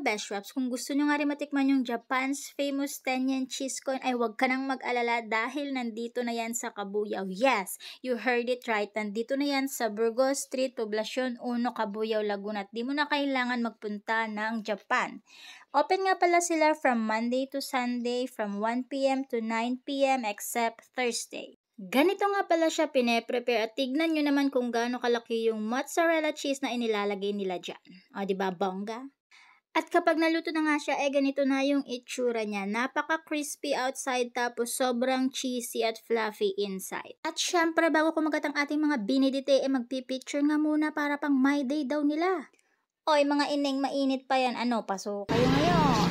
mga best wraps, kung gusto nyo nga rin matikman yung Japan's famous 10 yen cheese coin, ay huwag ka nang mag-alala dahil nandito na yan sa Cabuyao. Yes, you heard it right. Nandito na yan sa Burgos Street, Poblacion 1, Cabuyao, Laguna. At di mo na kailangan magpunta ng Japan. Open nga pala sila from Monday to Sunday from 1 p.m. to 9 p.m. except Thursday. Ganito nga pala siya pine-prepare at tignan nyo naman kung gaano kalaki yung mozzarella cheese na inilalagay nila dyan. O, diba, bongga? At kapag naluto na nga siya, ganito na yung itsura niya. Napaka-crispy outside tapos sobrang cheesy at fluffy inside. At syempre, bago kumagat ang ating mga binidite, magpipicture nga muna para pang my day daw nila. Oy, mga ineng, mainit pa yan. Ano, paso kayo ngayon.